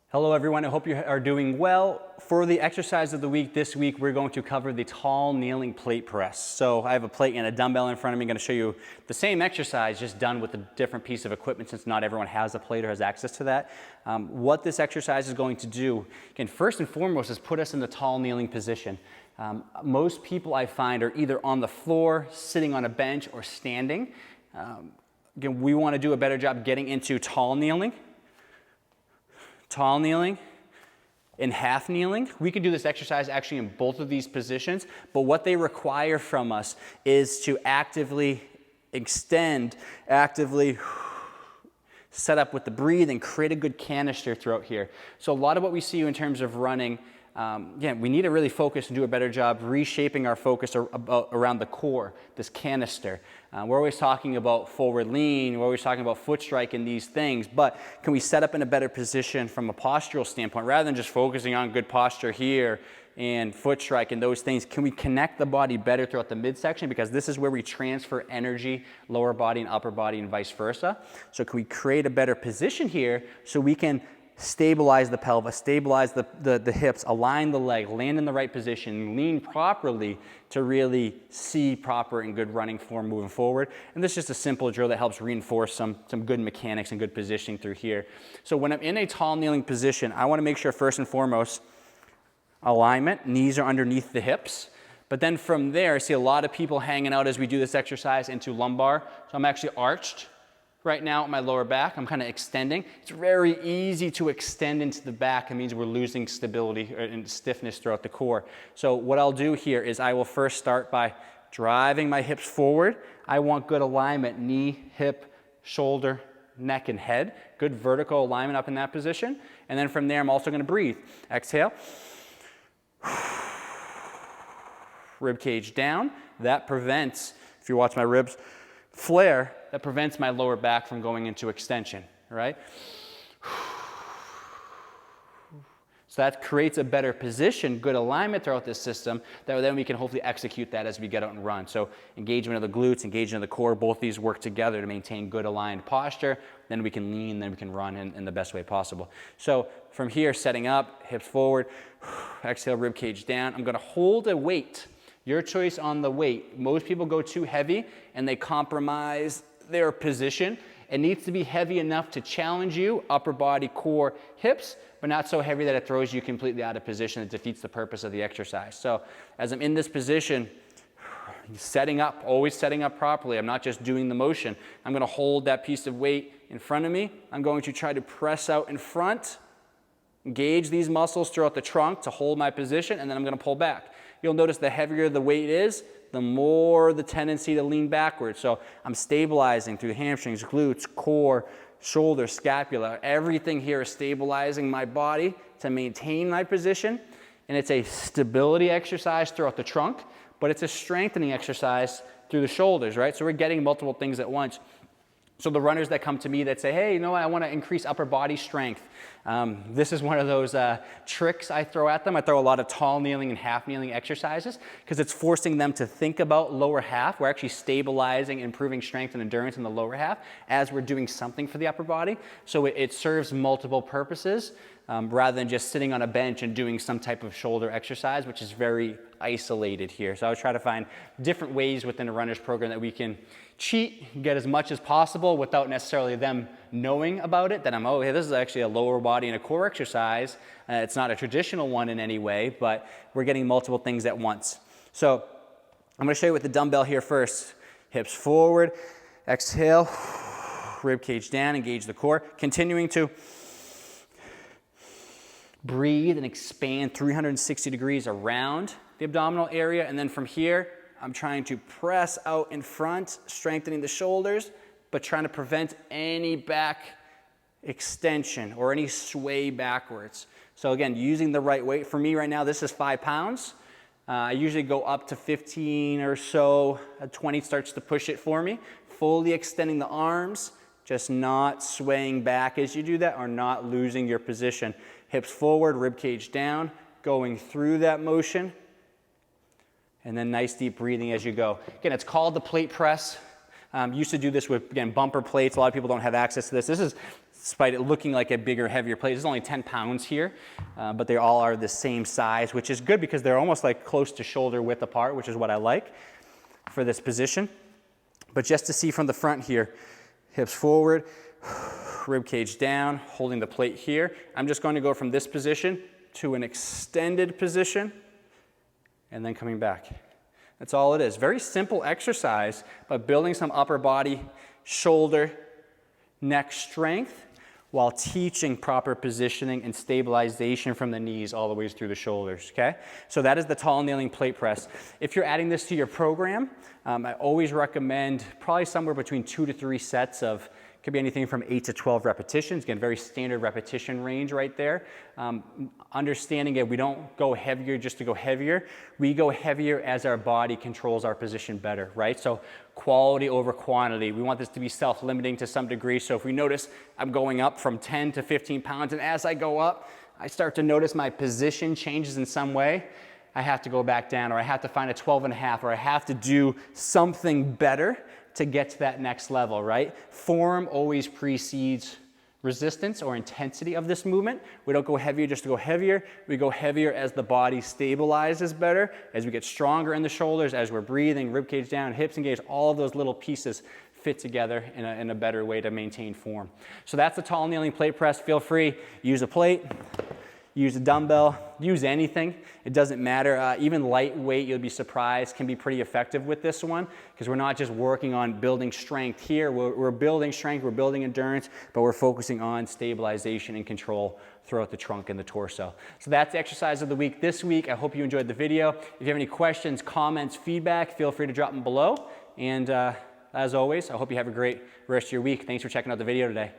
Hello everyone, I hope you are doing well. For the exercise of the week, this week we're going to cover the tall kneeling plate press. So I have a plate and a dumbbell in front of me. I'm going to show you the same exercise, just done with a different piece of equipment since not everyone has a plate or has access to that. What this exercise is going to do, again, first and foremost, is put us in the tall kneeling position. Most people I find are either on the floor, sitting on a bench, or standing. Again, we want to do a better job getting into tall kneeling, and half kneeling. We can do this exercise actually in both of these positions, but what they require from us is to actively extend, actively set up with the breathe and create a good canister throughout here. So a lot of what we see in terms of running, again, we need to really focus and do a better job reshaping our focus around the core, this canister. We're always talking about forward lean, we're always talking about foot strike and these things, but can we set up in a better position from a postural standpoint rather than just focusing on good posture here and foot strike and those things? Can we connect the body better throughout the midsection, because this is where we transfer energy, lower body and upper body and vice versa. So can we create a better position here so we can stabilize the pelvis, stabilize the hips, align the leg, land in the right position, lean properly to really see proper and good running form moving forward. And this is just a simple drill that helps reinforce some good mechanics and good positioning through here. So when I'm in a tall kneeling position, I want to make sure first and foremost, alignment, knees are underneath the hips. But then from there, I see a lot of people hanging out as we do this exercise into lumbar. So I'm actually arched right now at my lower back. I'm kind of extending. It's very easy to extend into the back. It means we're losing stability and stiffness throughout the core. So what I'll do here is I will first start by driving my hips forward. I want good alignment, knee, hip, shoulder, neck, and head. Good vertical alignment up in that position. And then from there, I'm also going to breathe. Exhale. Rib cage down. That prevents, if you watch my ribs flare, that prevents my lower back from going into extension, right? So that creates a better position, good alignment throughout this system, that then we can hopefully execute that as we get out and run. So engagement of the glutes, engagement of the core, both these work together to maintain good aligned posture. Then we can lean, then we can run in the best way possible. So from here, setting up, hips forward, exhale, rib cage down. I'm gonna hold a weight. Your choice on the weight. Most people go too heavy and they compromise their position. It needs to be heavy enough to challenge you, upper body, core, hips, but not so heavy that it throws you completely out of position. It defeats the purpose of the exercise. So as I'm in this position, setting up, always setting up properly. I'm not just doing the motion. I'm going to hold that piece of weight in front of me. I'm going to try to press out in front, engage these muscles throughout the trunk to hold my position, and then I'm going to pull back. You'll notice the heavier the weight is, the more the tendency to lean backwards. So I'm stabilizing through hamstrings, glutes, core, shoulder, scapula. Everything here is stabilizing my body to maintain my position. And it's a stability exercise throughout the trunk, but it's a strengthening exercise through the shoulders, right? So we're getting multiple things at once. So the runners that come to me that say, hey, you know what, I want to increase upper body strength. This is one of those tricks I throw at them. I throw a lot of tall kneeling and half kneeling exercises because it's forcing them to think about lower half. We're actually stabilizing, improving strength and endurance in the lower half as we're doing something for the upper body. So it serves multiple purposes rather than just sitting on a bench and doing some type of shoulder exercise, which is very isolated here. So I would try to find different ways within a runner's program that we can cheat, get as much as possible without necessarily them knowing about it, that oh, hey, this is actually a lower body and a core exercise. It's not a traditional one in any way, but we're getting multiple things at once. So I'm going to show you with the dumbbell here first. Hips forward, exhale, rib cage down, engage the core. Continuing to breathe and expand 360 degrees around the abdominal area, and then from here, I'm trying to press out in front, strengthening the shoulders, but trying to prevent any back extension or any sway backwards. So again, using the right weight. For me right now, this is 5 pounds. I usually go up to 15 or so. 20 starts to push it for me. Fully extending the arms, just not swaying back as you do that or not losing your position. Hips forward, rib cage down, going through that motion. And then nice deep breathing as you go. Again, it's called the plate press. Used to do this with, again, bumper plates. A lot of people don't have access to this. This is, despite it looking like a bigger, heavier plate, it's only 10 pounds here, but they all are the same size, which is good because they're almost like close to shoulder width apart, which is what I like for this position. But just to see from the front here, hips forward, rib cage down, holding the plate here. I'm just going to go from this position to an extended position and then coming back. That's all it is. Very simple exercise, but building some upper body, shoulder, neck strength while teaching proper positioning and stabilization from the knees all the way through the shoulders, okay? So that is the tall kneeling plate press. If you're adding this to your program, I always recommend probably somewhere between 2 to 3 sets of, could be anything from 8 to 12 repetitions. Again, very standard repetition range right there. Understanding it, we don't go heavier just to go heavier. We go heavier as our body controls our position better, right? So quality over quantity. We want this to be self-limiting to some degree. So if we notice I'm going up from 10 to 15 pounds, and as I go up, I start to notice my position changes in some way, I have to go back down, or I have to find a 12.5, or I have to do something better to get to that next level, right? Form always precedes resistance or intensity of this movement. We don't go heavier just to go heavier. We go heavier as the body stabilizes better, as we get stronger in the shoulders, as we're breathing, rib cage down, hips engaged, all of those little pieces fit together in a better way to maintain form. So that's the tall kneeling plate press. Feel free, use a plate, use a dumbbell, use anything. It doesn't matter. Even lightweight, you'll be surprised, can be pretty effective with this one because we're not just working on building strength here. We're building strength, we're building endurance, but we're focusing on stabilization and control throughout the trunk and the torso. So that's the exercise of the week this week. I hope you enjoyed the video. If you have any questions, comments, feedback, feel free to drop them below. And as always, I hope you have a great rest of your week. Thanks for checking out the video today.